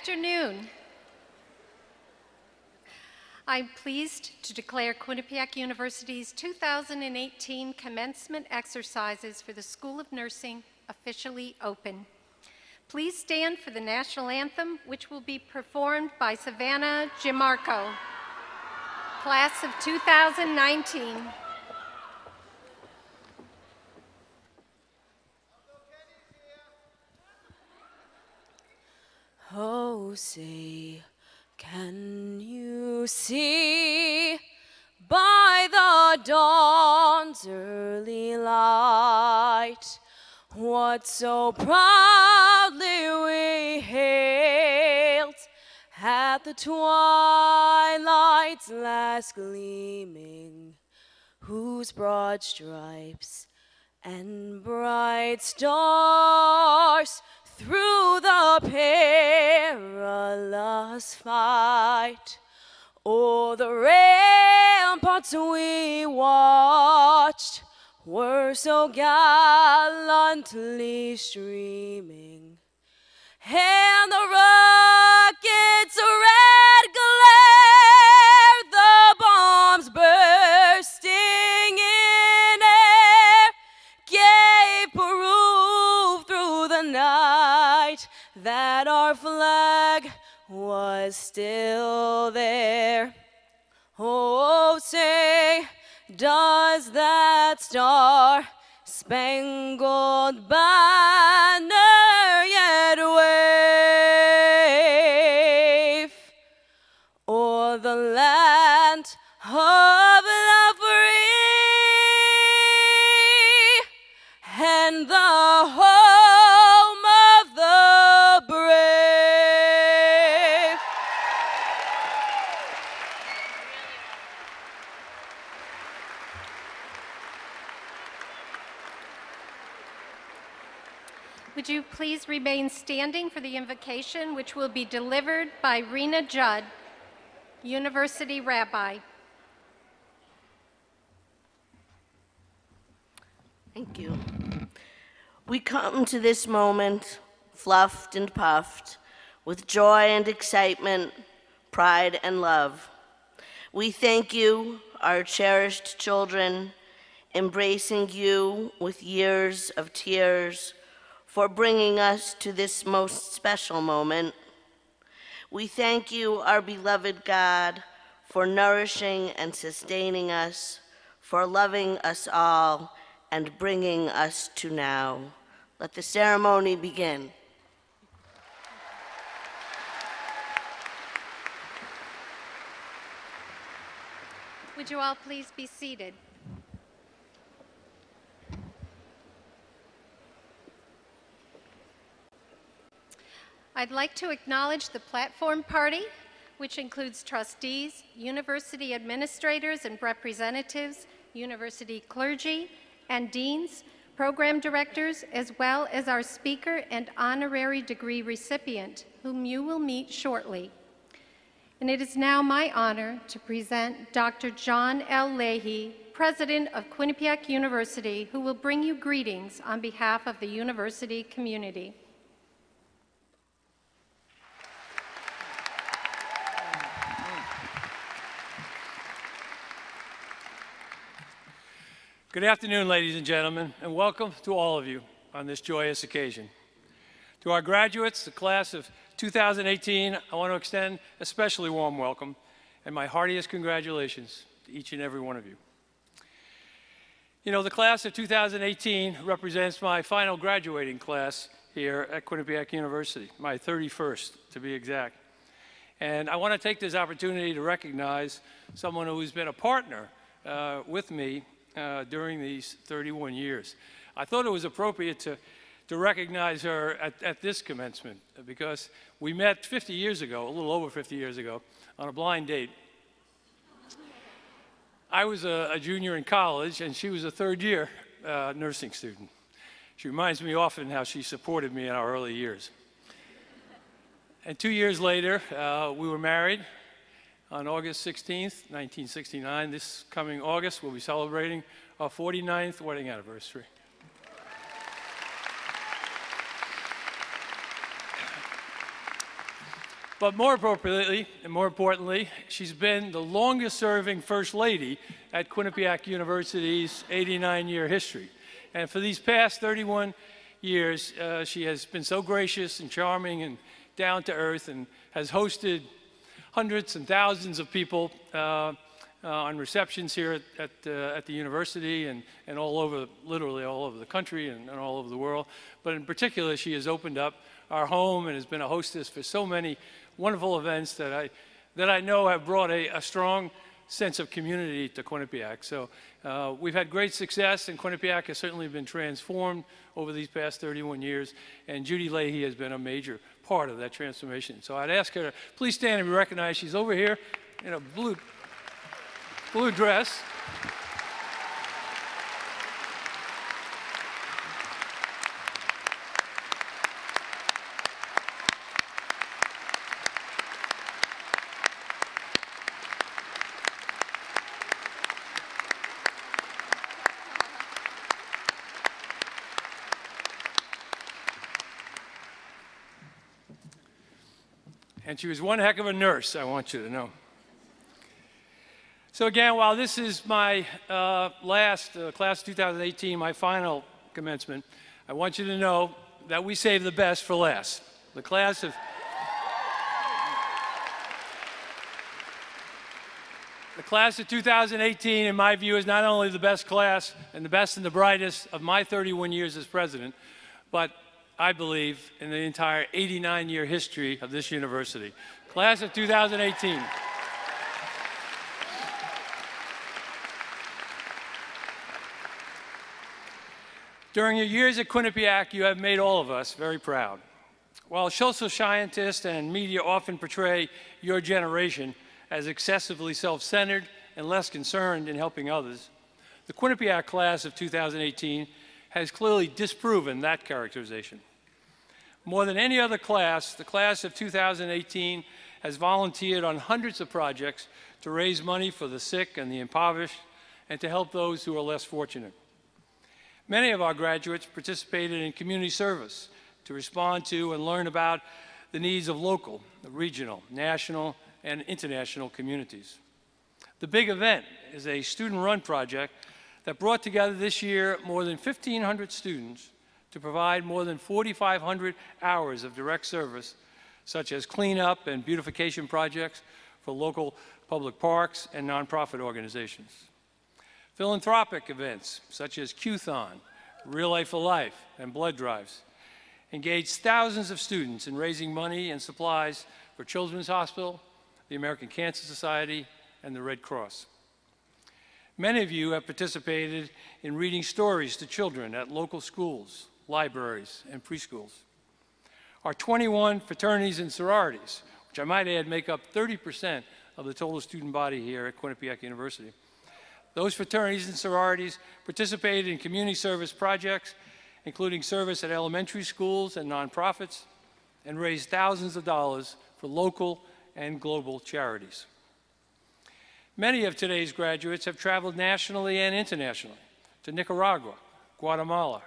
afternoon. I'm pleased to declare Quinnipiac University's 2018 commencement exercises for the School of Nursing officially open. Please stand for the National Anthem, which will be performed by Savannah Gimarco, class of 2019. Oh, say, can you see by the dawn's early light what so proudly we hailed at the twilight's last gleaming, whose broad stripes and bright stars through the perilous fight o'er the ramparts we watched were so gallantly streaming, and the rocket's red glare, the bombs bursting in air, gave proof through the night that our flag was still there. Oh, say, does that star-spangled banner yet wave o'er the land of the free and the home of the brave? Would you please remain standing for the invocation, which will be delivered by Rena Judd, University Rabbi. Thank you. We come to this moment fluffed and puffed with joy and excitement, pride and love. We thank you, our cherished children, embracing you with years of tears, for bringing us to this most special moment. We thank you, our beloved God, for nourishing and sustaining us, for loving us all, and bringing us to now. Let the ceremony begin. Would you all please be seated? I'd like to acknowledge the platform party, which includes trustees, university administrators and representatives, university clergy and deans, program directors, as well as our speaker and honorary degree recipient, whom you will meet shortly. And it is now my honor to present Dr. John L. Leahy, President of Quinnipiac University, who will bring you greetings on behalf of the university community. Good afternoon, ladies and gentlemen, and welcome to all of you on this joyous occasion. To our graduates, the class of 2018, I want to extend a especially warm welcome and my heartiest congratulations to each and every one of you. You know, the class of 2018 represents my final graduating class here at Quinnipiac University, my 31st to be exact. And I want to take this opportunity to recognize someone who's been a partner with me during these 31 years. I thought it was appropriate to recognize her at this commencement because we met 50 years ago, a little over 50 years ago, on a blind date. I was a junior in college and she was a third-year nursing student. She reminds me often how she supported me in our early years. And 2 years later, we were married on August 16th, 1969. This coming August, we'll be celebrating our 49th wedding anniversary. But more appropriately and more importantly, she's been the longest serving First Lady at Quinnipiac University's 89-year history. And for these past 31 years, she has been so gracious and charming and down to earth and has hosted hundreds and thousands of people on receptions here at the university and all over, literally all over the country and all over the world. But in particular, she has opened up our home and has been a hostess for so many wonderful events that I know have brought a strong sense of community to Quinnipiac. So we've had great success, and Quinnipiac has certainly been transformed over these past 31 years, and Judy Leahy has been a major part of that transformation. So I'd ask her to please stand and be recognized. She's over here in a blue dress. And she was one heck of a nurse, I want you to know. So again, while this is my last class of 2018, my final commencement, I want you to know that we saved the best for last. The class of 2018, in my view, is not only the best class and the best and the brightest of my 31 years as president, but I believe in the entire 89-year history of this university. Class of 2018. During your years at Quinnipiac, you have made all of us very proud. While social scientists and media often portray your generation as excessively self-centered and less concerned in helping others, the Quinnipiac class of 2018 has clearly disproven that characterization. More than any other class, the class of 2018 has volunteered on hundreds of projects to raise money for the sick and the impoverished and to help those who are less fortunate. Many of our graduates participated in community service to respond to and learn about the needs of local, regional, national, and international communities. The big event is a student-run project that brought together this year more than 1,500 students to provide more than 4,500 hours of direct service, such as cleanup and beautification projects for local public parks and nonprofit organizations. Philanthropic events such as Q-Thon, Real Life for Life, and blood drives engaged thousands of students in raising money and supplies for Children's Hospital, the American Cancer Society, and the Red Cross. Many of you have participated in reading stories to children at local schools, libraries, and preschools. Our 21 fraternities and sororities, which I might add make up 30% of the total student body here at Quinnipiac University. Those fraternities and sororities participated in community service projects, including service at elementary schools and nonprofits, and raised thousands of dollars for local and global charities. Many of today's graduates have traveled nationally and internationally to Nicaragua, Guatemala,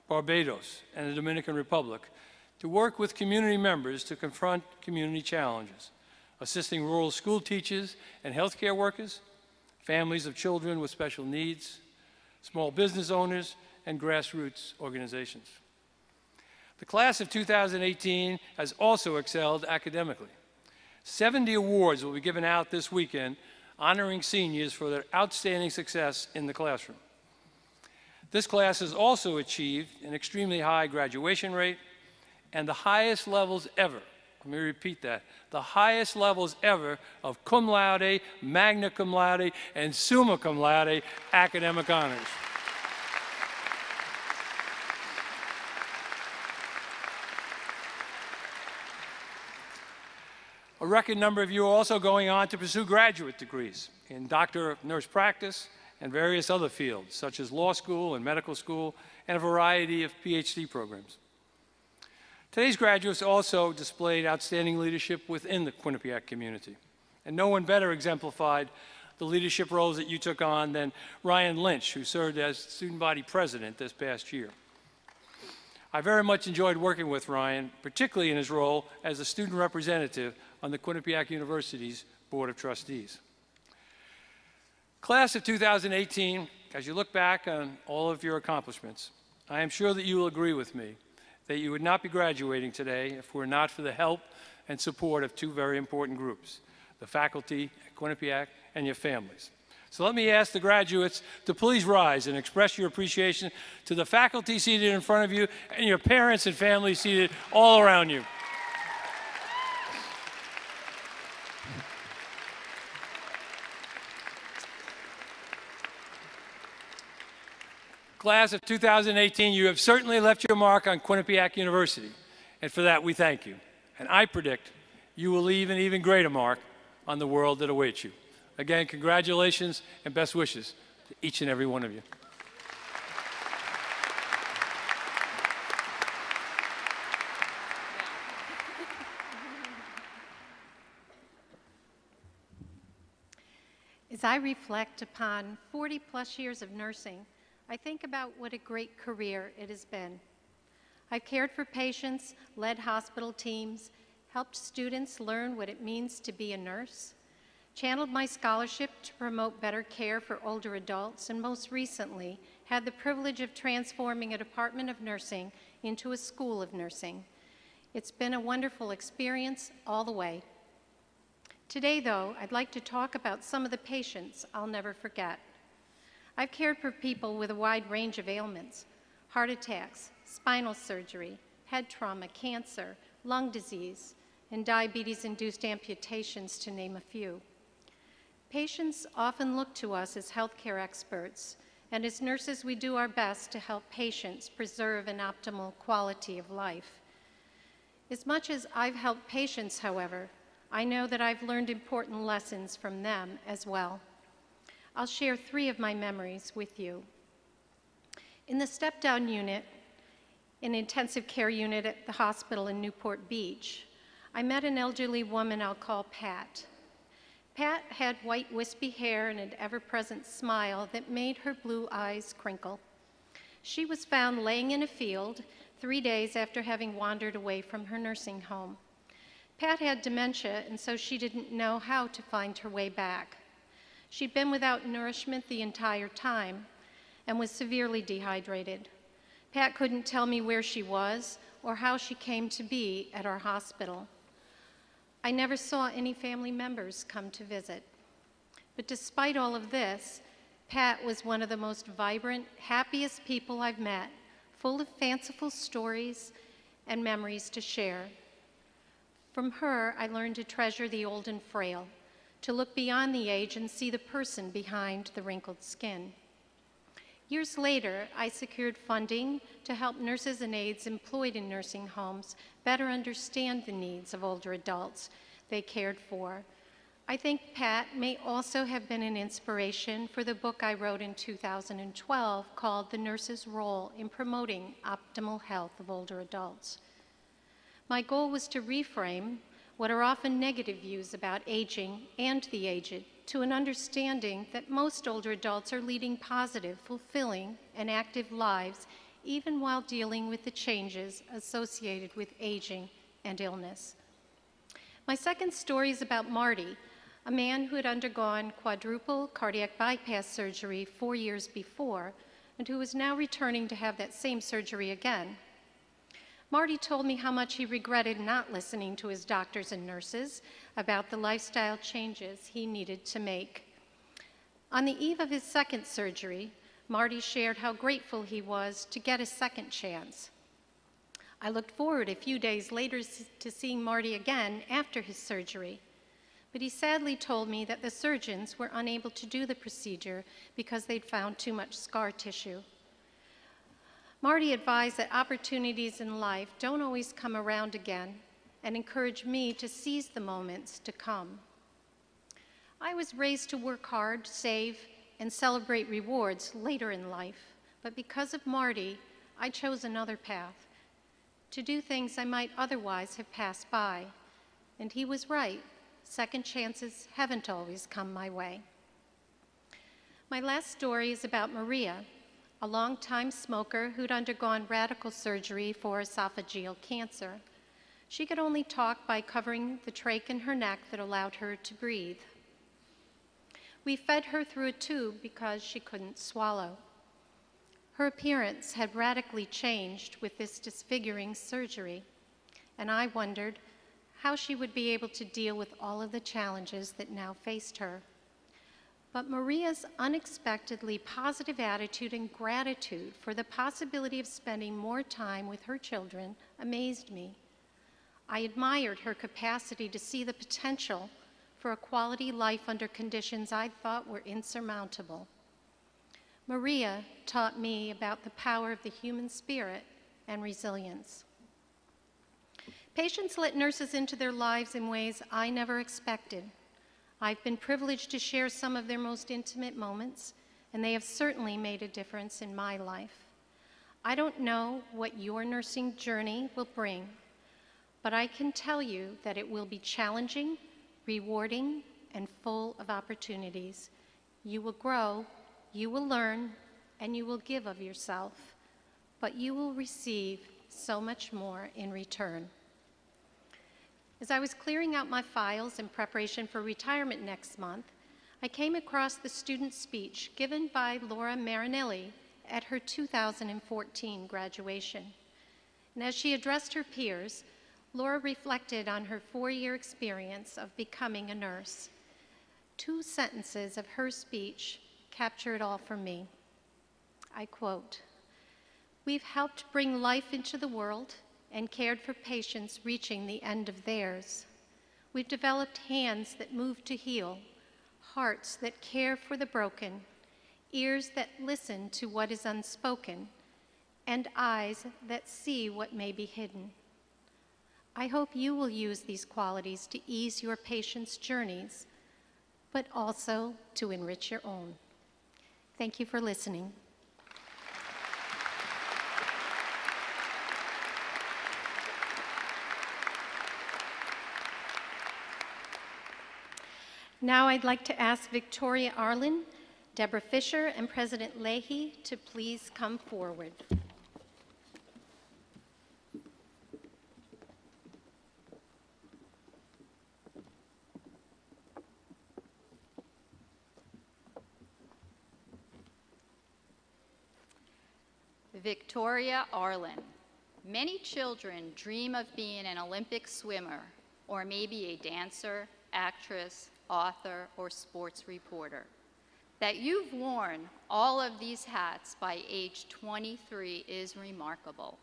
Barbados, and the Dominican Republic to work with community members to confront community challenges, assisting rural school teachers and healthcare workers, families of children with special needs, small business owners, and grassroots organizations. The class of 2018 has also excelled academically. 70 awards will be given out this weekend honoring seniors for their outstanding success in the classroom. This class has also achieved an extremely high graduation rate and the highest levels ever, let me repeat that, the highest levels ever of cum laude, magna cum laude, and summa cum laude academic honors. A record number of you are also going on to pursue graduate degrees in Doctor of Nurse Practice and various other fields, such as law school and medical school, and a variety of PhD programs. Today's graduates also displayed outstanding leadership within the Quinnipiac community, and no one better exemplified the leadership roles that you took on than Ryan Lynch, who served as student body president this past year. I very much enjoyed working with Ryan, particularly in his role as a student representative on the Quinnipiac University's Board of Trustees. Class of 2018, as you look back on all of your accomplishments, I am sure that you will agree with me that you would not be graduating today if were not for the help and support of two very important groups, the faculty at Quinnipiac and your families. So let me ask the graduates to please rise and express your appreciation to the faculty seated in front of you and your parents and family seated all around you. Class of 2018, you have certainly left your mark on Quinnipiac University, and for that we thank you. And I predict you will leave an even greater mark on the world that awaits you. Again, congratulations and best wishes to each and every one of you. As I reflect upon 40-plus years of nursing, I think about what a great career it has been. I've cared for patients, led hospital teams, helped students learn what it means to be a nurse, channeled my scholarship to promote better care for older adults, and most recently had the privilege of transforming a department of nursing into a school of nursing. It's been a wonderful experience all the way. Today, though, I'd like to talk about some of the patients I'll never forget. I've cared for people with a wide range of ailments: heart attacks, spinal surgery, head trauma, cancer, lung disease, and diabetes-induced amputations, to name a few. Patients often look to us as healthcare experts, and as nurses, we do our best to help patients preserve an optimal quality of life. As much as I've helped patients, however, I know that I've learned important lessons from them as well. I'll share 3 of my memories with you. In the step-down unit, an intensive care unit at the hospital in Newport Beach, I met an elderly woman I'll call Pat. Pat had white wispy hair and an ever-present smile that made her blue eyes crinkle. She was found laying in a field 3 days after having wandered away from her nursing home. Pat had dementia, and so she didn't know how to find her way back. She'd been without nourishment the entire time and was severely dehydrated. Pat couldn't tell me where she was or how she came to be at our hospital. I never saw any family members come to visit. But despite all of this, Pat was one of the most vibrant, happiest people I've met, full of fanciful stories and memories to share. From her, I learned to treasure the old and frail, to look beyond the age and see the person behind the wrinkled skin. Years later, I secured funding to help nurses and aides employed in nursing homes better understand the needs of older adults they cared for. I think Pat may also have been an inspiration for the book I wrote in 2012 called The Nurse's Role in Promoting Optimal Health of Older Adults. My goal was to reframe what are often negative views about aging and the aged to an understanding that most older adults are leading positive, fulfilling, and active lives, even while dealing with the changes associated with aging and illness. My second story is about Marty, a man who had undergone quadruple cardiac bypass surgery 4 years before, and who was now returning to have that same surgery again. Marty told me how much he regretted not listening to his doctors and nurses about the lifestyle changes he needed to make. On the eve of his second surgery, Marty shared how grateful he was to get a second chance. I looked forward a few days later to seeing Marty again after his surgery, but he sadly told me that the surgeons were unable to do the procedure because they'd found too much scar tissue. Marty advised that opportunities in life don't always come around again and encouraged me to seize the moments to come. I was raised to work hard, save, and celebrate rewards later in life, but because of Marty, I chose another path, to do things I might otherwise have passed by. And he was right. Second chances haven't always come my way. My last story is about Maria, a longtime smoker who'd undergone radical surgery for esophageal cancer. She could only talk by covering the trach in her neck that allowed her to breathe. We fed her through a tube because she couldn't swallow. Her appearance had radically changed with this disfiguring surgery, and I wondered how she would be able to deal with all of the challenges that now faced her. But Maria's unexpectedly positive attitude and gratitude for the possibility of spending more time with her children amazed me. I admired her capacity to see the potential for a quality life under conditions I thought were insurmountable. Maria taught me about the power of the human spirit and resilience. Patients let nurses into their lives in ways I never expected. I've been privileged to share some of their most intimate moments, and they have certainly made a difference in my life. I don't know what your nursing journey will bring, but I can tell you that it will be challenging, rewarding, and full of opportunities. You will grow, you will learn, and you will give of yourself, but you will receive so much more in return. As I was clearing out my files in preparation for retirement next month, I came across the student speech given by Laura Marinelli at her 2014 graduation. And as she addressed her peers, Laura reflected on her 4-year experience of becoming a nurse. 2 sentences of her speech capture it all for me. I quote, "We've helped bring life into the world and cared for patients reaching the end of theirs. We've developed hands that move to heal, hearts that care for the broken, ears that listen to what is unspoken, and eyes that see what may be hidden. I hope you will use these qualities to ease your patients' journeys, but also to enrich your own." Thank you for listening. Now I'd like to ask Victorian Arlen, Deborah Fisher, and President Leahy to please come forward. Victoria Arlen. Many children dream of being an Olympic swimmer, or maybe a dancer, actress, author, or sports reporter. That you've worn all of these hats by age 23 is remarkable.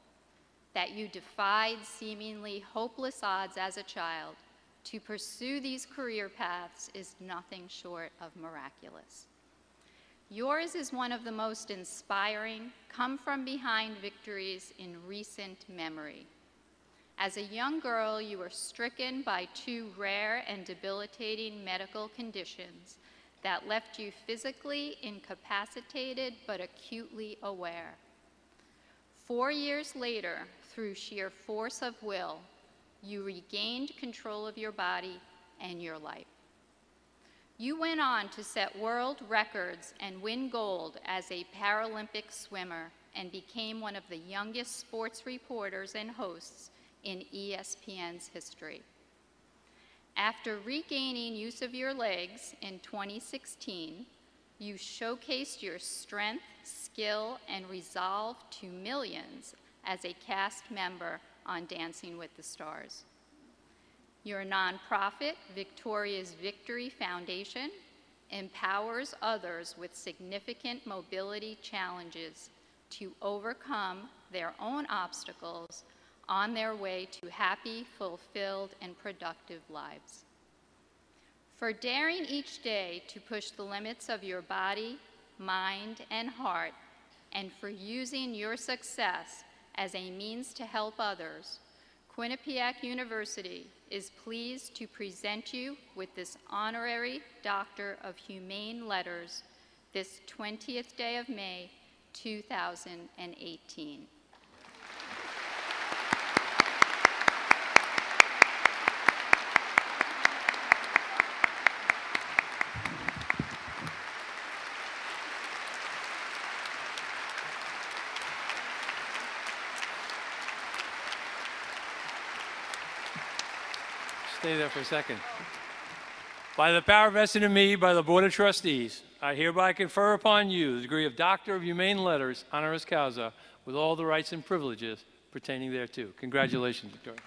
That you defied seemingly hopeless odds as a child to pursue these career paths is nothing short of miraculous. Yours is one of the most inspiring, come-from-behind victories in recent memory. As a young girl, you were stricken by 2 rare and debilitating medical conditions that left you physically incapacitated but acutely aware. 4 years later, through sheer force of will, you regained control of your body and your life. You went on to set world records and win gold as a Paralympic swimmer and became one of the youngest sports reporters and hosts in ESPN's history. After regaining use of your legs in 2016, you showcased your strength, skill, and resolve to millions as a cast member on Dancing with the Stars. Your nonprofit, Victoria's Victory Foundation, empowers others with significant mobility challenges to overcome their own obstacles on their way to happy, fulfilled, and productive lives. For daring each day to push the limits of your body, mind, and heart, and for using your success as a means to help others, Quinnipiac University is pleased to present you with this honorary Doctor of Humane Letters this 20th day of May, 2018. Stay there for a second. By the power vested in me by the Board of Trustees, I hereby confer upon you the degree of Doctor of Humane Letters, honoris causa, with all the rights and privileges pertaining thereto. Congratulations, Victoria.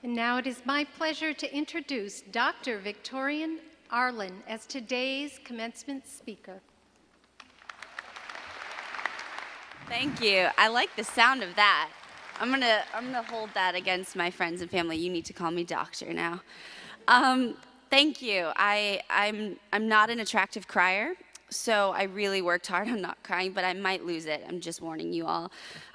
And now it is my pleasure to introduce Dr. Victorian Arlen as today's commencement speaker. Thank you. I like the sound of that. I'm gonna hold that against my friends and family. You need to call me doctor now. Thank you. I'm not an attractive crier, so I really worked hard on not crying, but I might lose it. I'm just warning you all.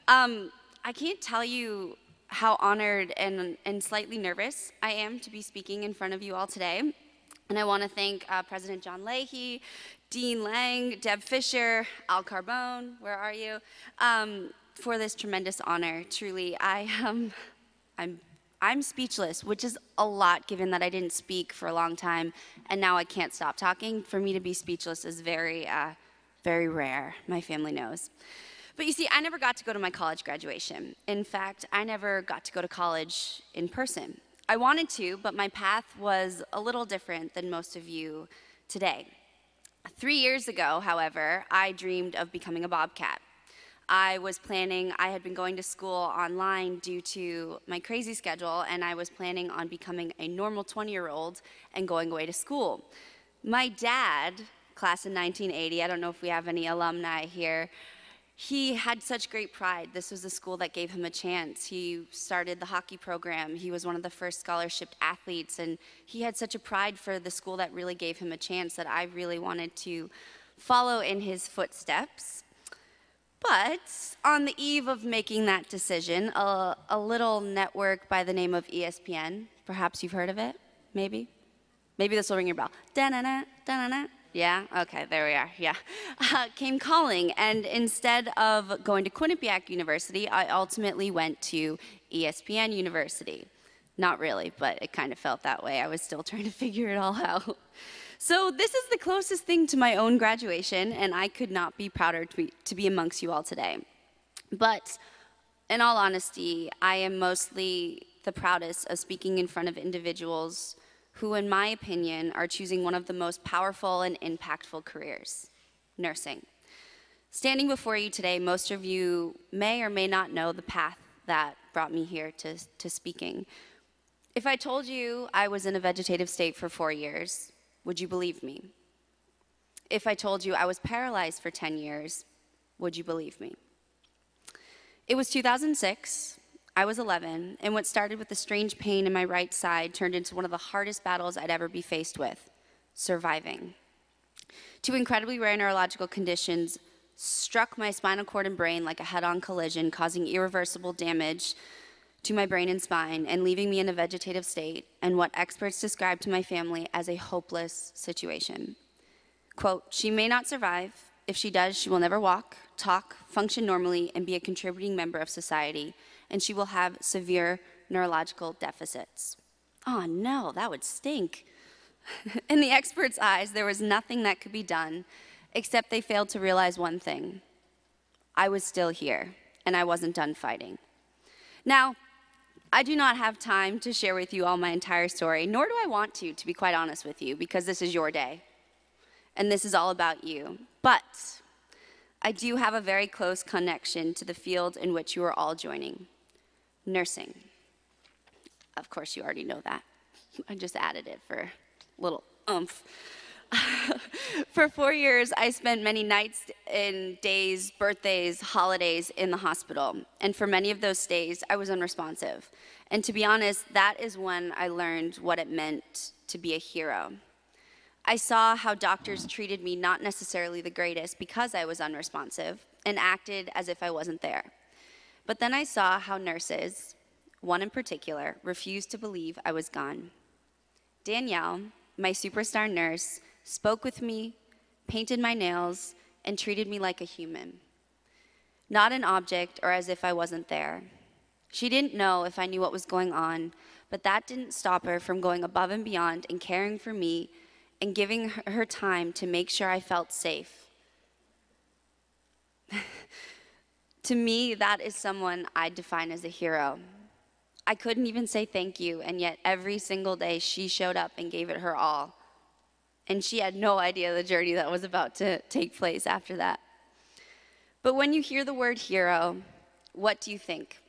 I can't tell you how honored and slightly nervous I am to be speaking in front of you all today. And I want to thank President John Leahy, Dean Lang, Deb Fisher, Al Carbone, where are you, for this tremendous honor. Truly, I'm speechless, which is a lot given that I didn't speak for a long time, and now I can't stop talking. For me to be speechless is very, very rare, my family knows. But you see, I never got to go to my college graduation. In fact, I never got to go to college in person. I wanted to, but my path was a little different than most of you today. 3 years ago, however, I dreamed of becoming a Bobcat. I had been going to school online due to my crazy schedule, and I was planning on becoming a normal 20-year-old and going away to school. My dad, class in 1980, I don't know if we have any alumni here, he had such great pride. This was the school that gave him a chance. He started the hockey program. He was one of the first scholarship athletes, and he had such a pride for the school that really gave him a chance that I really wanted to follow in his footsteps. But on the eve of making that decision, a little network by the name of ESPN, perhaps you've heard of it, maybe? Maybe this will ring your bell. Da-na-na, da-na-na. Yeah, okay, there we are, yeah. Came calling, and instead of going to Quinnipiac University, I ultimately went to ESPN University. Not really, but it kind of felt that way. I was still trying to figure it all out. So this is the closest thing to my own graduation, and I could not be prouder to be amongst you all today. But in all honesty, I am mostly the proudest of speaking in front of individuals who, in my opinion, are choosing one of the most powerful and impactful careers, nursing. Standing before you today, most of you may or may not know the path that brought me here to speaking. If I told you I was in a vegetative state for 4 years, would you believe me? If I told you I was paralyzed for 10 years, would you believe me? It was 2006. I was 11, and what started with a strange pain in my right side turned into one of the hardest battles I'd ever be faced with, surviving. Two incredibly rare neurological conditions struck my spinal cord and brain like a head-on collision, causing irreversible damage to my brain and spine and leaving me in a vegetative state and what experts described to my family as a hopeless situation. Quote, "She may not survive. If she does, she will never walk, talk, function normally, and be a contributing member of society, and she will have severe neurological deficits." Oh no, that would stink. In the experts' eyes, there was nothing that could be done, except they failed to realize one thing. I was still here, and I wasn't done fighting. Now, I do not have time to share with you all my entire story, nor do I want to be quite honest with you, because this is your day, and this is all about you. But I do have a very close connection to the field in which you are all joining, nursing. Of course, you already know that. I just added it for a little oomph. For 4 years, I spent many nights and days, birthdays, holidays in the hospital. And for many of those stays, I was unresponsive. And to be honest, that is when I learned what it meant to be a hero. I saw how doctors treated me not necessarily the greatest because I was unresponsive and acted as if I wasn't there. But then I saw how nurses, one in particular, refused to believe I was gone. Danielle, my superstar nurse, spoke with me, painted my nails, and treated me like a human. Not an object or as if I wasn't there. She didn't know if I knew what was going on, but that didn't stop her from going above and beyond and caring for me and giving her time to make sure I felt safe. To me, that is someone I define as a hero. I couldn't even say thank you, and yet every single day she showed up and gave it her all. And she had no idea the journey that was about to take place after that. But when you hear the word hero, what do you think?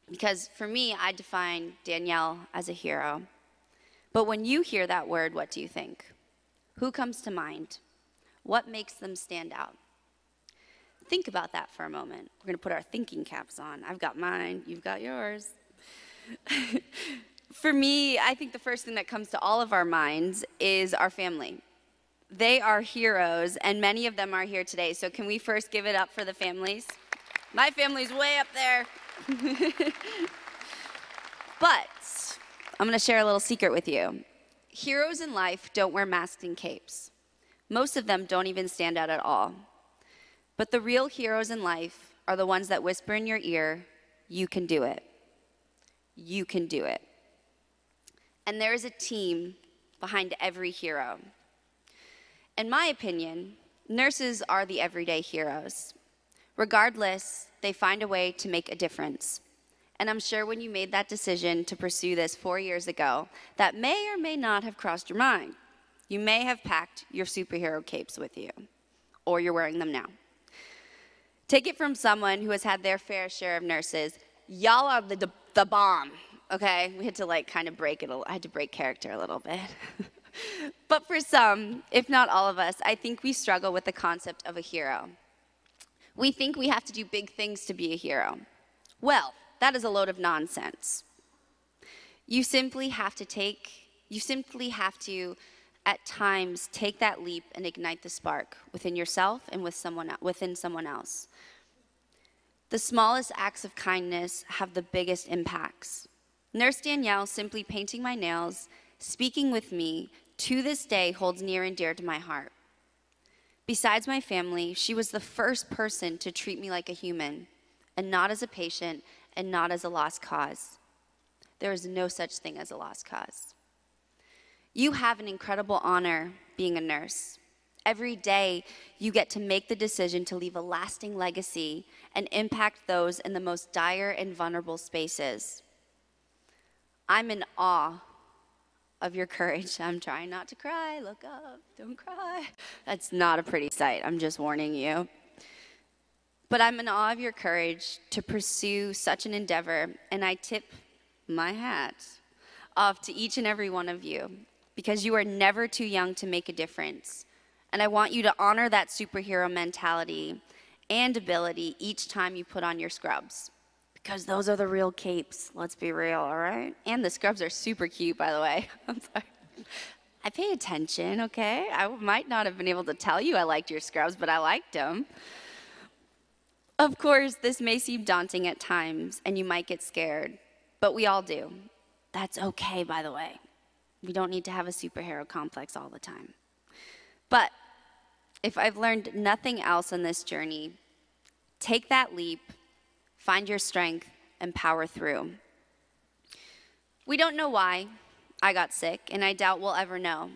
Because for me, I define Danielle as a hero. But when you hear that word, what do you think? Who comes to mind? What makes them stand out? Think about that for a moment. We're going to put our thinking caps on. I've got mine, you've got yours. For me, I think the first thing that comes to all of our minds is our family. They are heroes, and many of them are here today. So can we first give it up for the families? My family's way up there. But I'm going to share a little secret with you. Heroes in life don't wear masks and capes. Most of them don't even stand out at all. But the real heroes in life are the ones that whisper in your ear, "You can do it. You can do it." And there is a team behind every hero. In my opinion, nurses are the everyday heroes. Regardless, they find a way to make a difference. And I'm sure when you made that decision to pursue this 4 years ago, that may or may not have crossed your mind. You may have packed your superhero capes with you, or you're wearing them now. Take it from someone who has had their fair share of nurses. Y'all are the bomb, okay? We had to kind of break it. I had to break character a little bit. But for some, if not all of us, I think we struggle with the concept of a hero. We think we have to do big things to be a hero. Well, that is a load of nonsense. You simply have to, at times, take that leap and ignite the spark within yourself and within someone else. The smallest acts of kindness have the biggest impacts. Nurse Danielle simply painting my nails, speaking with me, to this day holds near and dear to my heart. Besides my family, she was the first person to treat me like a human, and not as a patient, and not as a lost cause. There is no such thing as a lost cause. You have an incredible honor being a nurse. Every day, you get to make the decision to leave a lasting legacy and impact those in the most dire and vulnerable spaces. I'm in awe of your courage. I'm trying not to cry. Look up, don't cry. That's not a pretty sight, I'm just warning you. But I'm in awe of your courage to pursue such an endeavor, and I tip my hat off to each and every one of you, because you are never too young to make a difference. And I want you to honor that superhero mentality and ability each time you put on your scrubs, because those are the real capes. Let's be real, all right? And the scrubs are super cute, by the way. I'm sorry. I pay attention, okay? I might not have been able to tell you I liked your scrubs, but I liked them. Of course, this may seem daunting at times, and you might get scared, but we all do. That's okay, by the way. We don't need to have a superhero complex all the time. But if I've learned nothing else on this journey, take that leap, find your strength, and power through. We don't know why I got sick, and I doubt we'll ever know.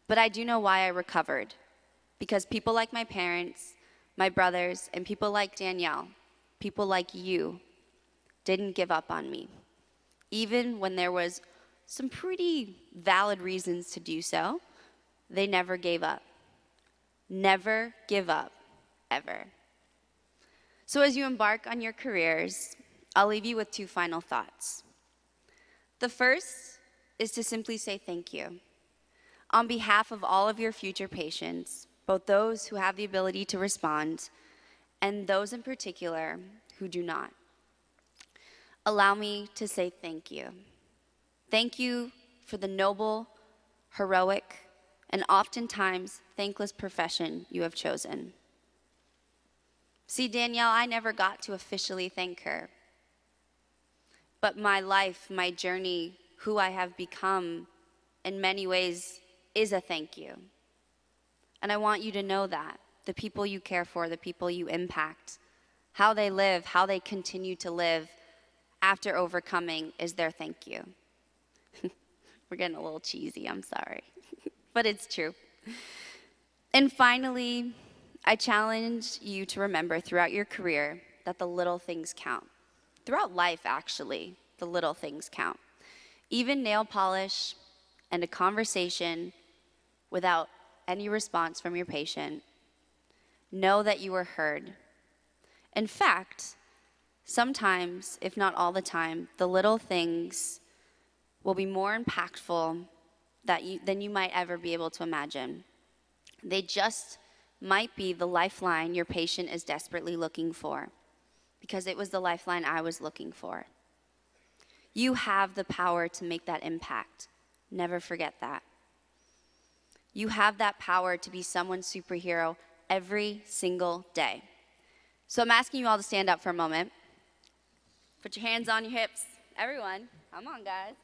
But I do know why I recovered. Because people like my parents, my brothers, and people like Danielle, people like you, didn't give up on me. Even when there was some pretty valid reasons to do so, they never gave up. Never give up, ever. So as you embark on your careers, I'll leave you with two final thoughts. The first is to simply say thank you. On behalf of all of your future patients, both those who have the ability to respond and those in particular who do not. Allow me to say thank you. Thank you for the noble, heroic, and oftentimes thankless profession you have chosen. See, Danielle, I never got to officially thank her. But my life, my journey, who I have become, in many ways, is a thank you. And I want you to know that. The people you care for, the people you impact, how they live, how they continue to live after overcoming is their thank you. We're getting a little cheesy, I'm sorry. but it's true. And finally, I challenge you to remember throughout your career that the little things count. Throughout life, actually, the little things count. Even nail polish and a conversation without any response from your patient, know that you were heard. In fact, sometimes, if not all the time, the little things will be more impactful than you might ever be able to imagine. They just might be the lifeline your patient is desperately looking for, because it was the lifeline I was looking for. You have the power to make that impact. Never forget that. You have that power to be someone's superhero every single day. So I'm asking you all to stand up for a moment. Put your hands on your hips. Everyone, come on, guys.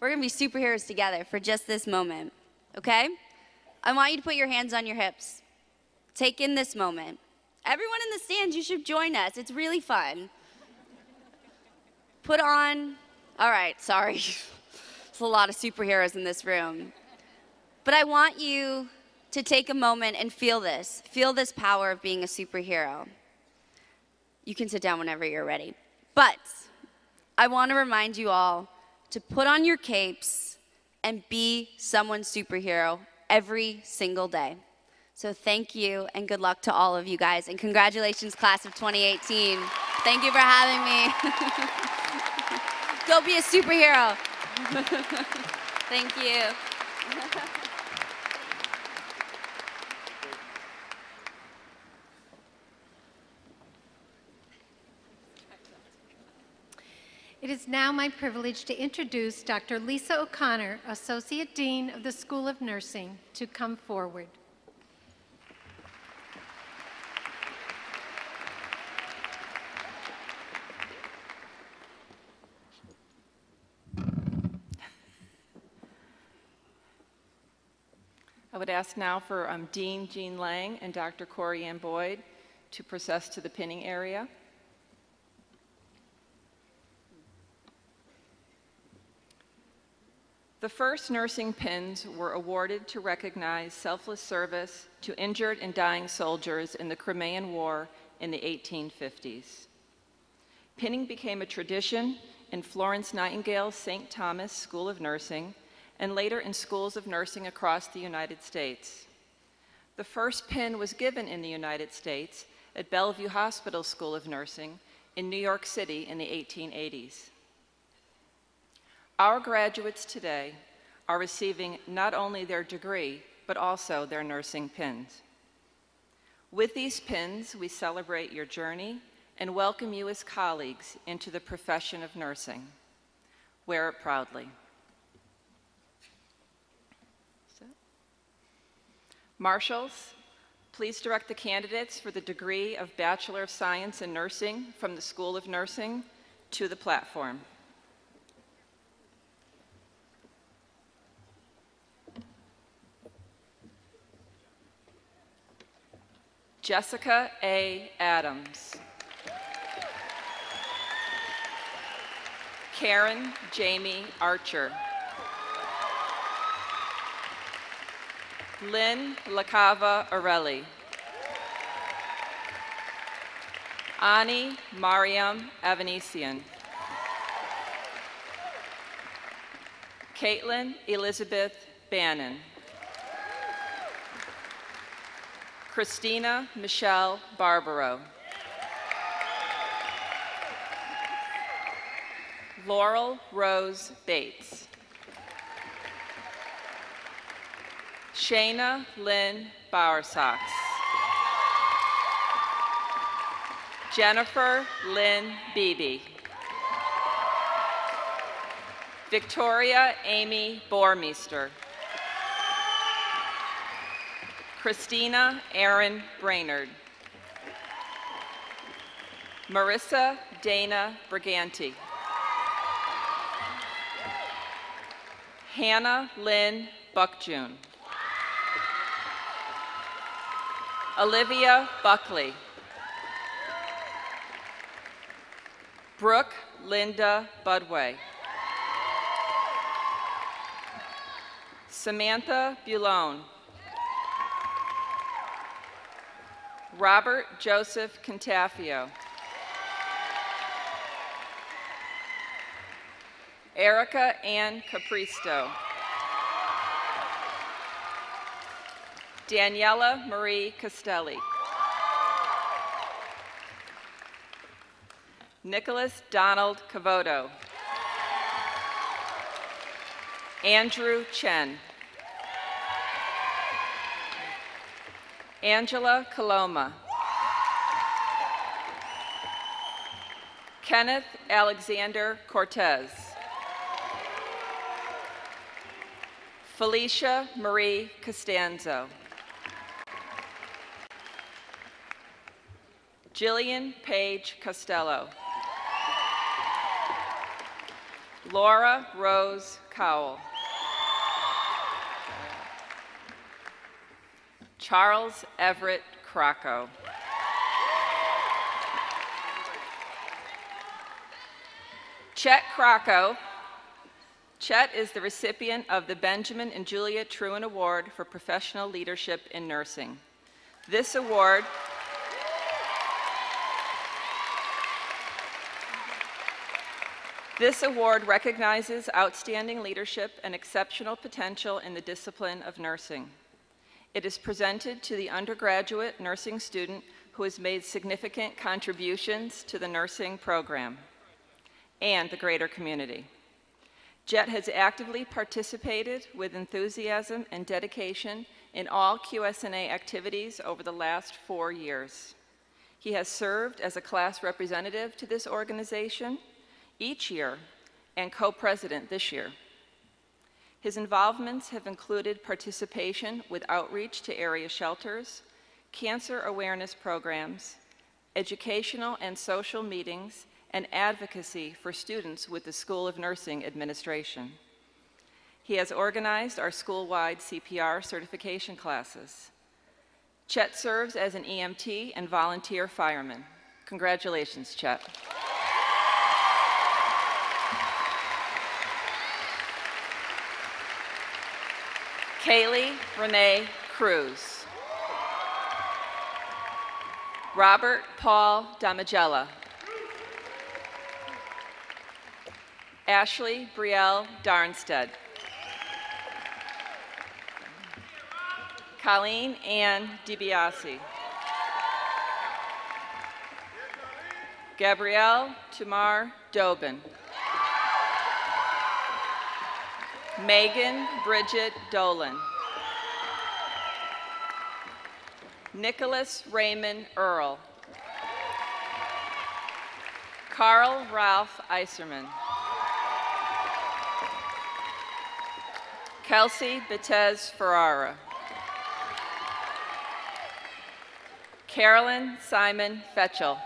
We're going to be superheroes together for just this moment, okay? I want you to put your hands on your hips. Take in this moment. Everyone in the stands, you should join us. It's really fun. Put on, all right, sorry. There's a lot of superheroes in this room. But I want you to take a moment and feel this power of being a superhero. You can sit down whenever you're ready. But I want to remind you all to put on your capes and be someone's superhero every single day. So thank you and good luck to all of you guys. And congratulations, class of 2018. Thank you for having me. Go be a superhero. Thank you. It is now my privilege to introduce Dr. Lisa O'Connor, Associate Dean of the School of Nursing, to come forward. I would ask now for Dean Jean Lang and Dr. Corey Ann Boyd to process to the pinning area. The first nursing pins were awarded to recognize selfless service to injured and dying soldiers in the Crimean War in the 1850s. Pinning became a tradition in Florence Nightingale's St. Thomas School of Nursing and later in schools of nursing across the United States. The first pin was given in the United States at Bellevue Hospital School of Nursing in New York City in the 1880s. Our graduates today are receiving not only their degree, but also their nursing pins. With these pins, we celebrate your journey and welcome you as colleagues into the profession of nursing. Wear it proudly. Marshals, please direct the candidates for the degree of Bachelor of Science in Nursing from the School of Nursing to the platform. Jessica A. Adams. Karen Jamie Archer. Lynn LaCava Arelli. Ani Mariam Avanesian. Caitlin Elizabeth Bannon. Christina Michelle Barbaro. Laurel Rose Bates. Shayna Lynn Bowersox. Jennifer Lynn Beebe. Victoria Amy Bormeister. Christina Erin Brainerd. Marissa Dana Briganti. Hannah Lynn Buckjune. Olivia Buckley. Brooke Linda Budway. Samantha Bulone. Robert Joseph Cantafio. Erica Ann Capristo. Daniela Marie Castelli. Nicholas Donald Cavoto. Andrew Chen. Angela Coloma. Kenneth Alexander Cortez. Felicia Marie Costanzo. Jillian Paige Costello. Laura Rose Cowell. Charles Everett Crocco. Chet Crocco. Chet is the recipient of the Benjamin and Juliet Truman Award for Professional Leadership in Nursing. This award recognizes outstanding leadership and exceptional potential in the discipline of nursing. It is presented to the undergraduate nursing student who has made significant contributions to the nursing program and the greater community. Jet has actively participated with enthusiasm and dedication in all QSNA activities over the last 4 years. He has served as a class representative to this organization each year and co-president this year. His involvements have included participation with outreach to area shelters, cancer awareness programs, educational and social meetings, and advocacy for students with the School of Nursing Administration. He has organized our school-wide CPR certification classes. Chet serves as an EMT and volunteer fireman. Congratulations, Chet. Kaylee Renee Cruz. Robert Paul Damagella. Ashley Brielle Darnstead. Colleen Ann DiBiase. Gabrielle Tamar Dobin. Megan Bridget Dolan. Nicholas Raymond Earl. Karl Ralph Yzerman. Kelsey Betez Ferrara. Carolyn Simon Fetchel.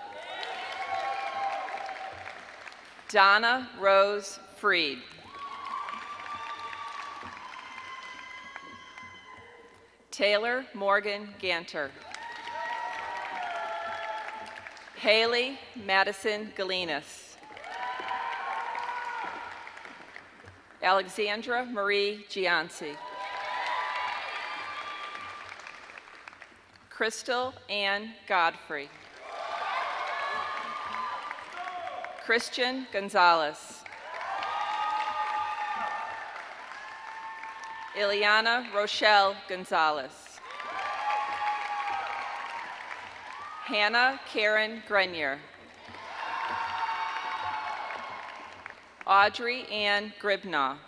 Donna Rose Freed. Taylor Morgan Ganter. Haley Madison Galinas. Alexandra Marie Gianci. Crystal Ann Godfrey. Christian Gonzalez. Ileana Rochelle Gonzalez. Hannah Karen Grenier. Audrey Ann Gribnaw.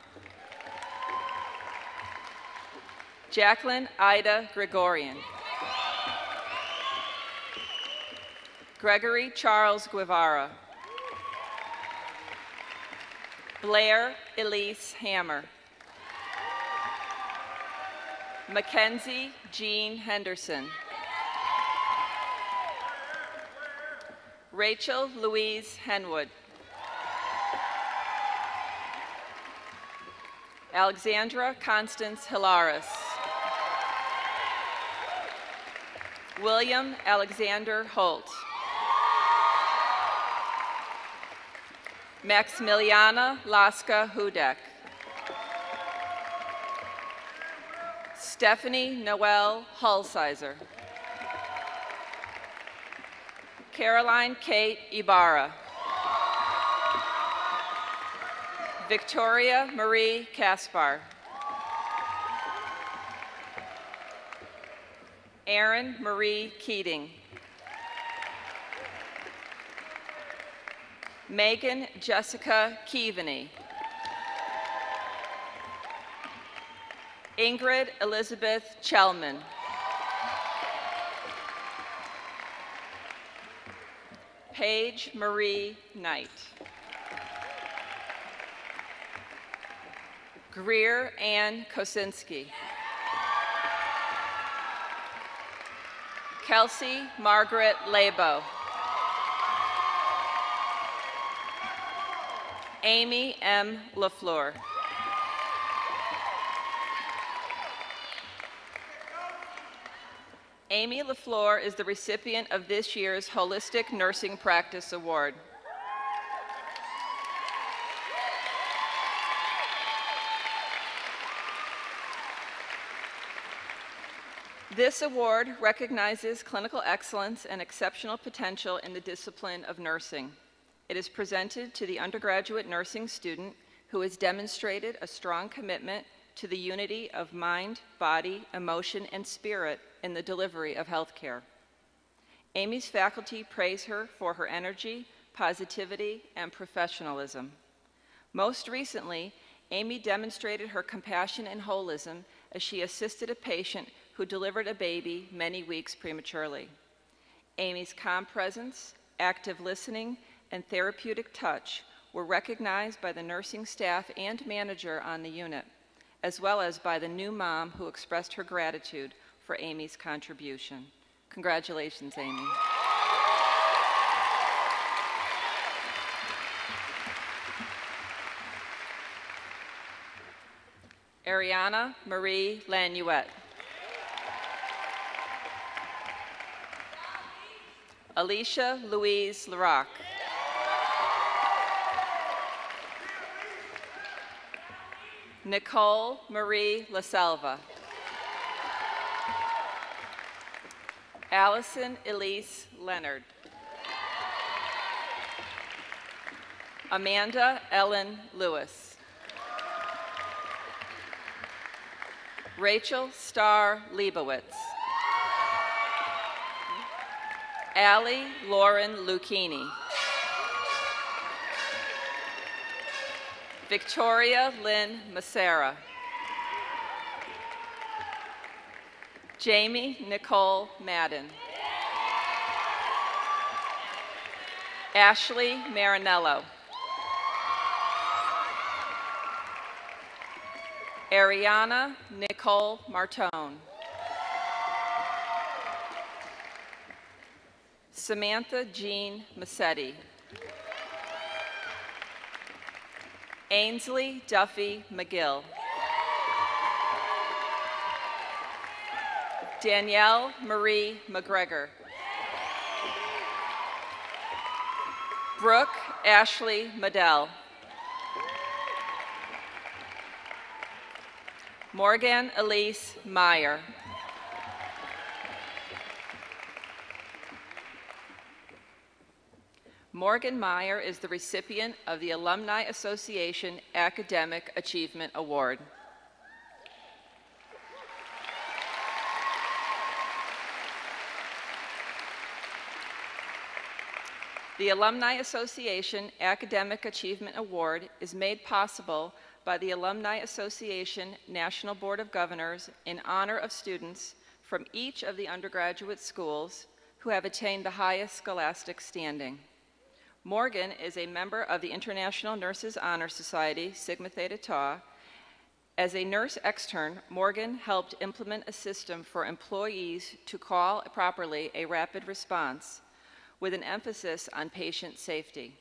Jacqueline Ida Gregorian. Gregory Charles Guevara. Blair Elise Hammer. Mackenzie Jean Henderson. Rachel Louise Henwood. Alexandra Constance Hilaris. William Alexander Holt. Maximiliana Laska Hudek. Stephanie Noelle Hulsizer. Caroline Kate Ibarra. Victoria Marie Kaspar. Erin Marie Keating. Megan Jessica Keaveney. Ingrid Elizabeth Chelman. Paige Marie Knight. Greer Ann Kosinski. Kelsey Margaret Labo. Amy M. LaFleur. Amy LaFleur is the recipient of this year's Holistic Nursing Practice Award. This award recognizes clinical excellence and exceptional potential in the discipline of nursing. It is presented to the undergraduate nursing student who has demonstrated a strong commitment to the unity of mind, body, emotion, and spirit in the delivery of healthcare. Amy's faculty praise her for her energy, positivity, and professionalism. Most recently, Amy demonstrated her compassion and holism as she assisted a patient who delivered a baby many weeks prematurely. Amy's calm presence, active listening, and therapeutic touch were recognized by the nursing staff and manager on the unit, as well as by the new mom who expressed her gratitude for Amy's contribution. Congratulations, Amy. Ariana Marie Lanuette. Alicia Louise Larock. Nicole Marie LaSalva. Allison Elise Leonard. Amanda Ellen Lewis. Rachel Starr Leibowitz. Allie Lauren Lucchini. Victoria Lynn Massera. Jamie Nicole Madden. Ashley Marinello. Ariana Nicole Martone. Samantha Jean Massetti. Ainsley Duffy McGill. Danielle Marie McGregor. Brooke Ashley Medell. Morgan Elise Meyer. Morgan Meyer is the recipient of the Alumni Association Academic Achievement Award. The Alumni Association Academic Achievement Award is made possible by the Alumni Association National Board of Governors in honor of students from each of the undergraduate schools who have attained the highest scholastic standing. Morgan is a member of the International Nurses Honor Society, Sigma Theta Tau. As a nurse extern, Morgan helped implement a system for employees to call properly a rapid response with an emphasis on patient safety.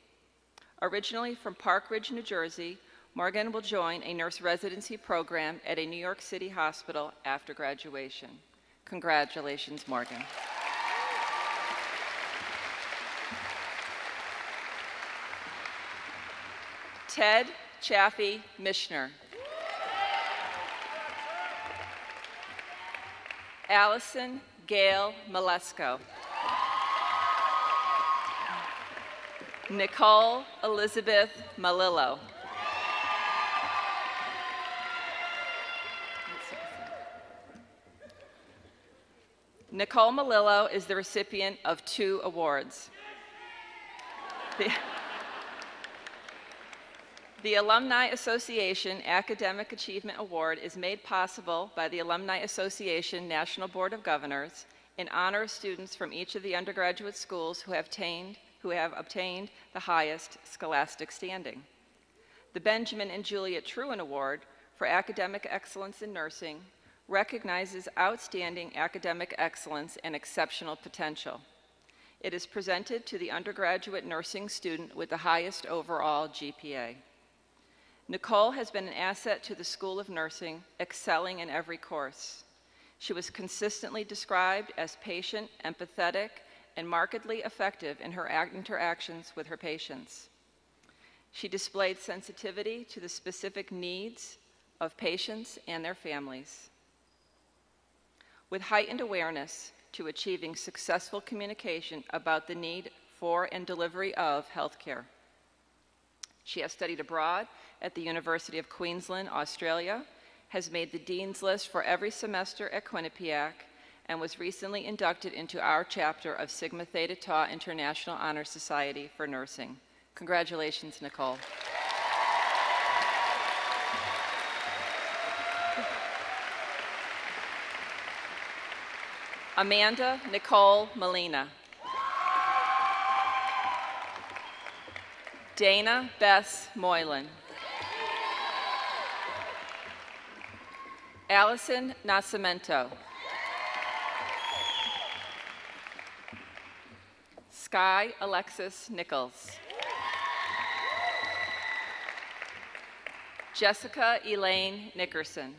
Originally from Park Ridge, New Jersey, Morgan will join a nurse residency program at a New York City hospital after graduation. Congratulations, Morgan. Ted Chaffee Mishner. Allison Gail Malesko. Nicole Elizabeth Malillo. Nicole Malillo is the recipient of 2 awards. The Alumni Association Academic Achievement Award is made possible by the Alumni Association National Board of Governors in honor of students from each of the undergraduate schools who have obtained the highest scholastic standing. The Benjamin and Juliet Truan Award for Academic Excellence in Nursing recognizes outstanding academic excellence and exceptional potential. It is presented to the undergraduate nursing student with the highest overall GPA. Nicole has been an asset to the School of Nursing, excelling in every course. She was consistently described as patient, empathetic, and markedly effective in her interactions with her patients. She displayed sensitivity to the specific needs of patients and their families. With heightened awareness to achieving successful communication about the need for and delivery of healthcare. She has studied abroad at the University of Queensland, Australia, has made the Dean's List for every semester at Quinnipiac, and was recently inducted into our chapter of Sigma Theta Tau International Honor Society for Nursing. Congratulations, Nicole. Amanda Nicole Molina. Dana Bess Moylan. Allison Nascimento. Sky Alexis Nichols. Jessica Elaine Nickerson.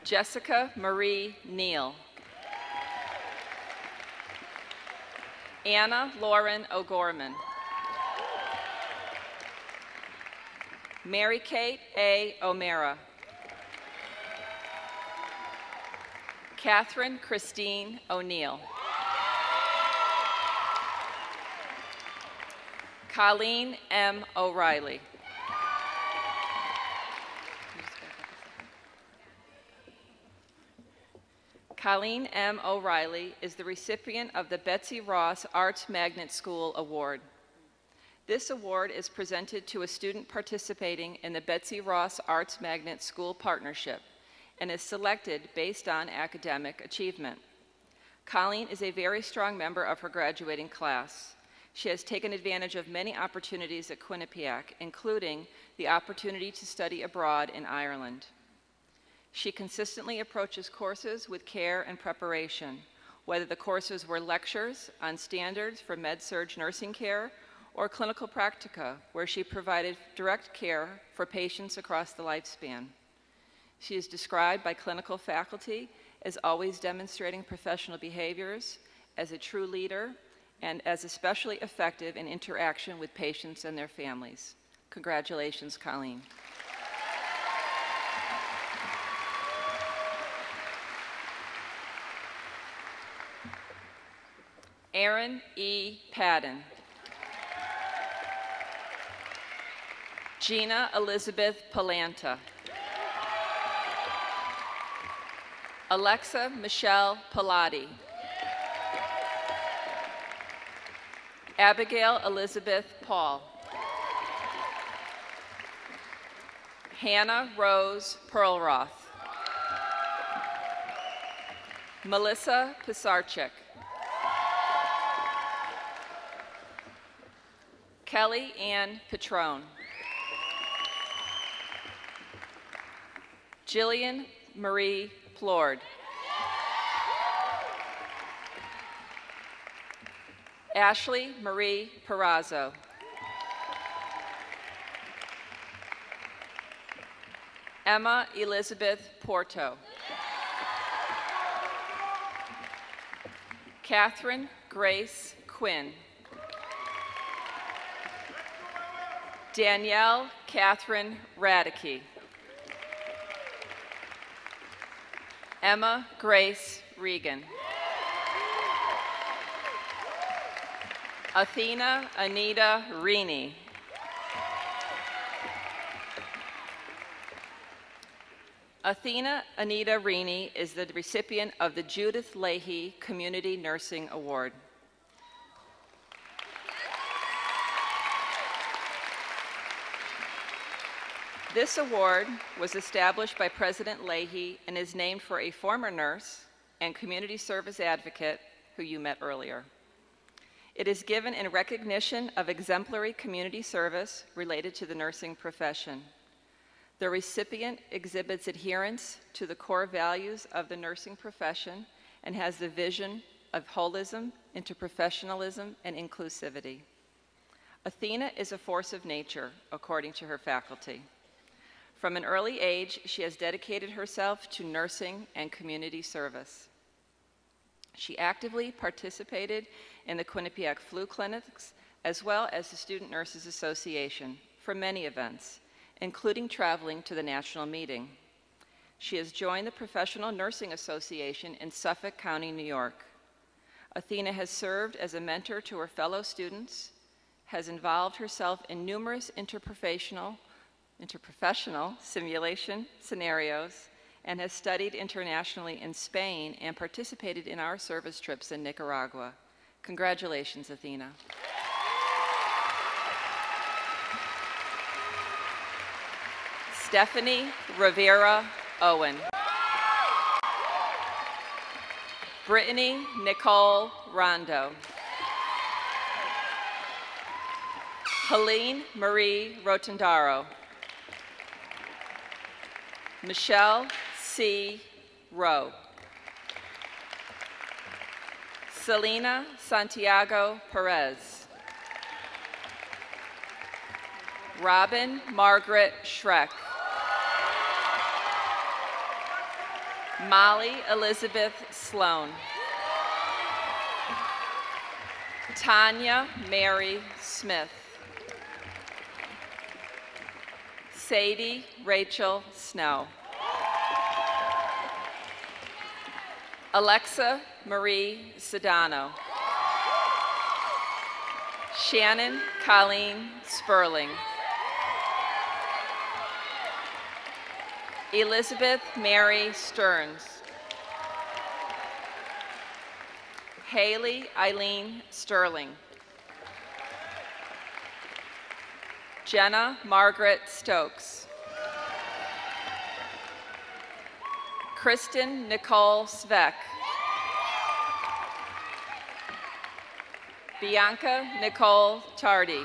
Jessica Marie Neal. Anna Lauren O'Gorman. Mary Kate A. O'Mara. Catherine Christine O'Neill. Colleen M. O'Reilly. Colleen M. O'Reilly is the recipient of the Betsy Ross Arts Magnet School Award. This award is presented to a student participating in the Betsy Ross Arts Magnet School Partnership and is selected based on academic achievement. Colleen is a very strong member of her graduating class. She has taken advantage of many opportunities at Quinnipiac, including the opportunity to study abroad in Ireland. She consistently approaches courses with care and preparation, whether the courses were lectures on standards for med-surg nursing care or clinical practica, where she provided direct care for patients across the lifespan. She is described by clinical faculty as always demonstrating professional behaviors, as a true leader, and as especially effective in interaction with patients and their families. Congratulations, Colleen. Erin E. Padden. Gina Elizabeth Palanta. Alexa Michelle Pilati. Abigail Elizabeth Paul. Hannah Rose Perlroth. Melissa Pisarczyk. Kelly Ann Petrone. Jillian Marie Plord. Ashley Marie Perazzo. Emma Elizabeth Porto. Catherine Grace Quinn. Danielle Catherine Radicke. Emma Grace Regan. Athena Anita Rini. Athena Anita Rini is the recipient of the Judith Leahy Community Nursing Award. This award was established by President Leahy and is named for a former nurse and community service advocate who you met earlier. It is given in recognition of exemplary community service related to the nursing profession. The recipient exhibits adherence to the core values of the nursing profession and has the vision of holism, interprofessionalism, and inclusivity. Athena is a force of nature, according to her faculty. From an early age, she has dedicated herself to nursing and community service. She actively participated in the Quinnipiac flu clinics, as well as the Student Nurses Association, for many events, including traveling to the national meeting. She has joined the Professional Nursing Association in Suffolk County, New York. Athena has served as a mentor to her fellow students, has involved herself in numerous interprofessional simulation scenarios, and has studied internationally in Spain and participated in our service trips in Nicaragua. Congratulations, Athena. Stephanie Rivera Owen. Brittany Nicole Rondo. Helene Marie Rotondaro. Michelle C. Rowe. Selena Santiago Perez. Robin Margaret Schreck. Molly Elizabeth Sloan. Tanya Mary Smith. Sadie Rachel Snow. Alexa Marie Sedano. Shannon Colleen Sperling. Elizabeth Mary Stearns. Haley Eileen Sterling. Jenna Margaret Stokes. Kristen Nicole Sveck. Bianca Nicole Tardy.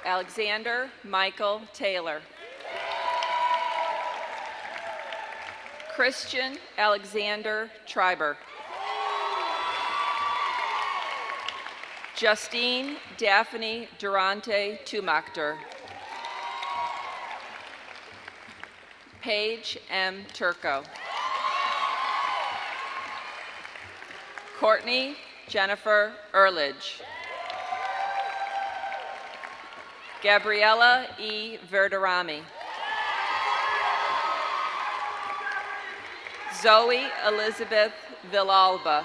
Alexander Michael Taylor. Christian Alexander Triber. Justine Daphne Durante Tumachter. Paige M. Turco. Courtney Jennifer Erlich. Gabriella E. Verderami. Zoe Elizabeth Villalba.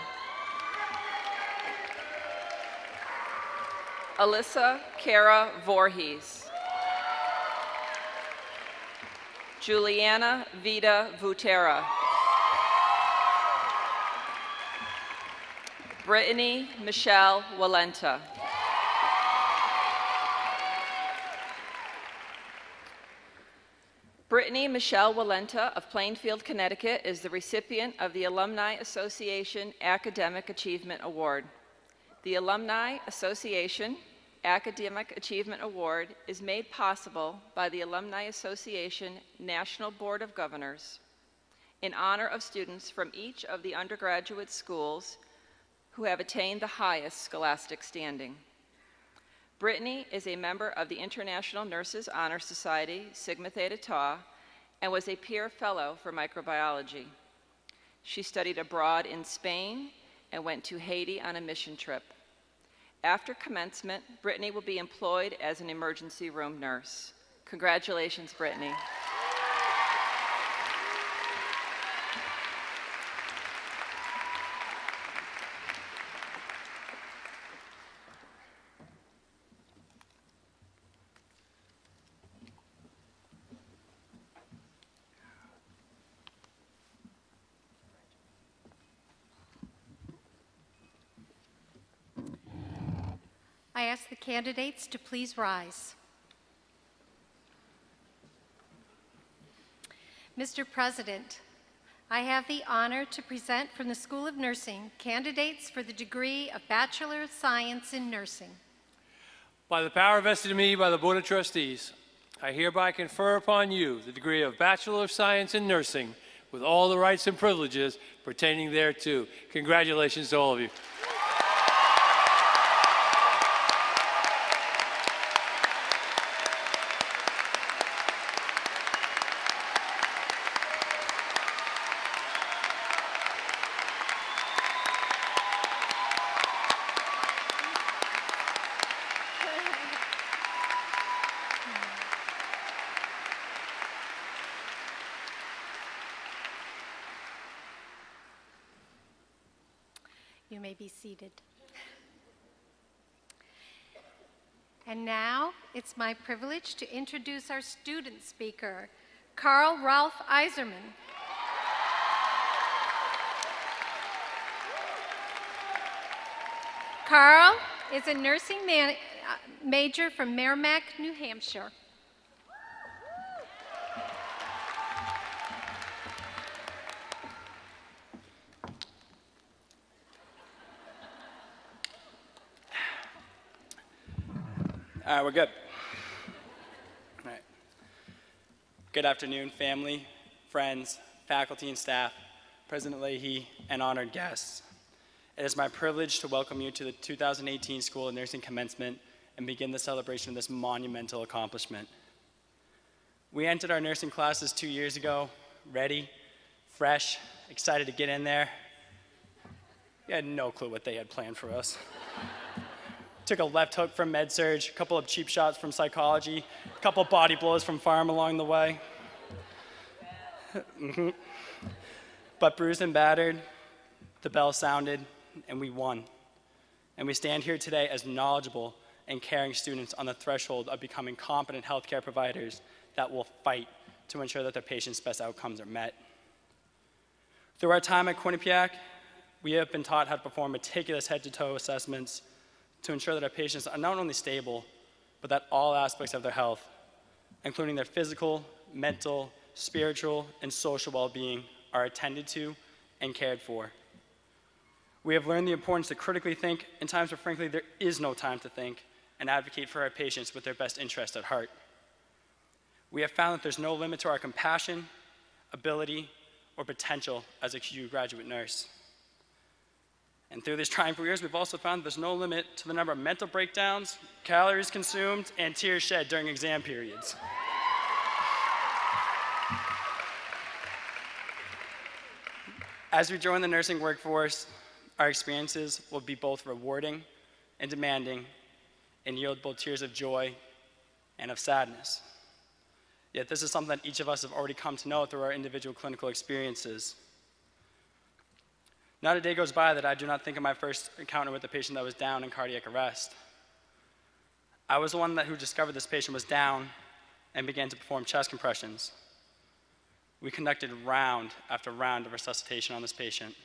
Alyssa Kara Voorhees. Juliana Vida Vutera. Brittany Michelle Walenta. Brittany Michelle Walenta of Plainfield, Connecticut is the recipient of the Alumni Association Academic Achievement Award. The Alumni Association Academic Achievement Award is made possible by the Alumni Association National Board of Governors in honor of students from each of the undergraduate schools who have attained the highest scholastic standing. Brittany is a member of the International Nurses Honor Society, Sigma Theta Tau, and was a peer fellow for microbiology. She studied abroad in Spain and went to Haiti on a mission trip. After commencement, Brittany will be employed as an emergency room nurse. Congratulations, Brittany. I ask the candidates to please rise. Mr. President, I have the honor to present from the School of Nursing candidates for the degree of Bachelor of Science in Nursing. By the power vested in me by the Board of Trustees, I hereby confer upon you the degree of Bachelor of Science in Nursing with all the rights and privileges pertaining thereto. Congratulations to all of you. You may be seated. And now it's my privilege to introduce our student speaker, Karl Ralph Yzerman. Karl is a nursing major from Merrimack, New Hampshire. All right, we're good. All right. Good afternoon, family, friends, faculty and staff, President Leahy, and honored guests. It is my privilege to welcome you to the 2018 School of Nursing Commencement and begin the celebration of this monumental accomplishment. We entered our nursing classes 2 years ago, ready, fresh, excited to get in there. We had no clue what they had planned for us. Took a left hook from med-surg, a couple of cheap shots from psychology, a couple of body blows from pharm along the way. But bruised and battered, the bell sounded, and we won. And we stand here today as knowledgeable and caring students on the threshold of becoming competent healthcare providers that will fight to ensure that their patients' best outcomes are met. Through our time at Quinnipiac, we have been taught how to perform meticulous head-to-toe assessments to ensure that our patients are not only stable, but that all aspects of their health, including their physical, mental, spiritual, and social well-being, are attended to and cared for. We have learned the importance to critically think in times where, frankly, there is no time to think, and advocate for our patients with their best interest at heart. We have found that there's no limit to our compassion, ability, or potential as a QU graduate nurse. And through these trying 4 years, we've also found there's no limit to the number of mental breakdowns, calories consumed, and tears shed during exam periods. As we join the nursing workforce, our experiences will be both rewarding and demanding, and yield both tears of joy and of sadness. Yet this is something that each of us have already come to know through our individual clinical experiences. Not a day goes by that I do not think of my first encounter with a patient that was down in cardiac arrest. I was the one who discovered this patient was down and began to perform chest compressions. We conducted round after round of resuscitation on this patient.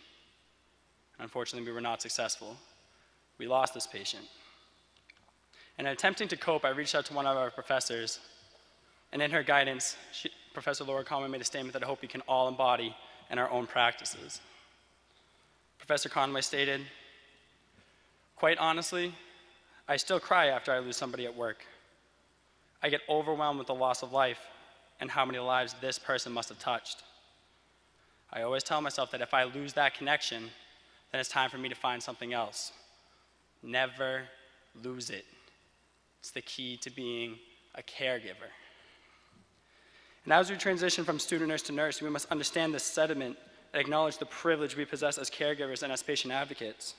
Unfortunately, we were not successful. We lost this patient. And in attempting to cope, I reached out to one of our professors, and in her guidance, Professor Laura Conway made a statement that I hope we can all embody in our own practices. Professor Conway stated, "Quite honestly, I still cry after I lose somebody at work. I get overwhelmed with the loss of life and how many lives this person must have touched. I always tell myself that if I lose that connection, then it's time for me to find something else. Never lose it. It's the key to being a caregiver." And as we transition from student nurse to nurse, we must understand this sediment and acknowledge the privilege we possess as caregivers and as patient advocates.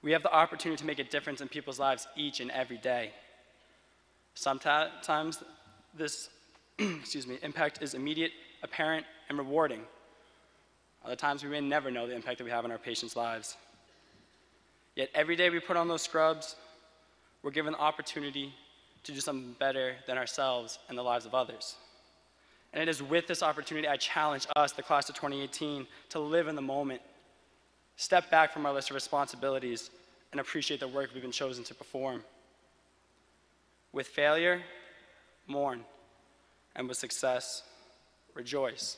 We have the opportunity to make a difference in people's lives each and every day. Sometimes this impact is immediate, apparent, and rewarding. Other times we may never know the impact that we have on our patients' lives. Yet every day we put on those scrubs, we're given the opportunity to do something better than ourselves and the lives of others. And it is with this opportunity I challenge us, the class of 2018, to live in the moment, step back from our list of responsibilities, and appreciate the work we've been chosen to perform. With failure, mourn, and with success, rejoice.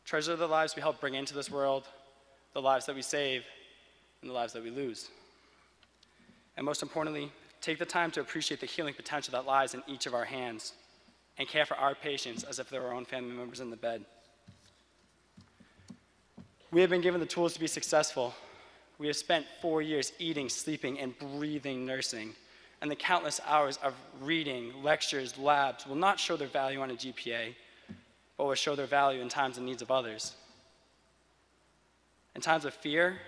Treasure the lives we help bring into this world, the lives that we save, and the lives that we lose. And most importantly, take the time to appreciate the healing potential that lies in each of our hands and care for our patients as if they were our own family members in the bed. We have been given the tools to be successful. We have spent 4 years eating, sleeping, and breathing nursing, and the countless hours of reading, lectures, labs will not show their value on a GPA, but will show their value in times and needs of others. In times of fear,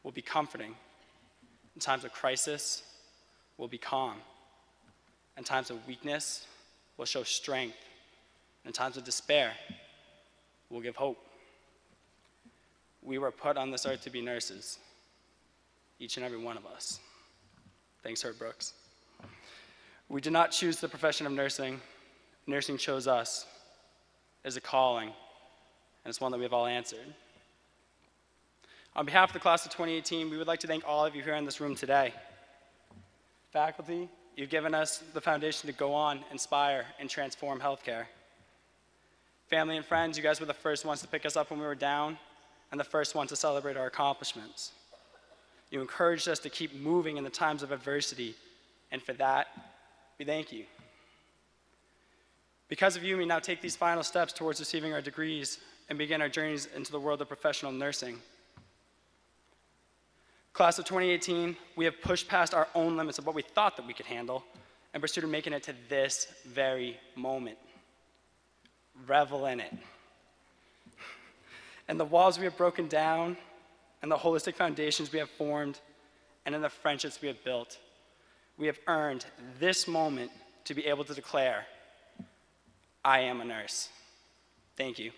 will be comforting. In times of crisis, will be calm. In times of weakness, will show strength. In times of despair, will give hope. We were put on this earth to be nurses, each and every one of us. Thanks, Herb Brooks. We did not choose the profession of nursing. Nursing chose us. It is a calling, and it's one that we have all answered. On behalf of the class of 2018, we would like to thank all of you here in this room today. Faculty, you've given us the foundation to go on, inspire, and transform healthcare. Family and friends, you guys were the first ones to pick us up when we were down, and the first ones to celebrate our accomplishments. You encouraged us to keep moving in the times of adversity, and for that, we thank you. Because of you, we now take these final steps towards receiving our degrees and begin our journeys into the world of professional nursing. Class of 2018, we have pushed past our own limits of what we thought that we could handle and pursued making it to this very moment. Revel in it. And the walls we have broken down, and the holistic foundations we have formed, and in the friendships we have built, we have earned this moment to be able to declare, I am a nurse. Thank you.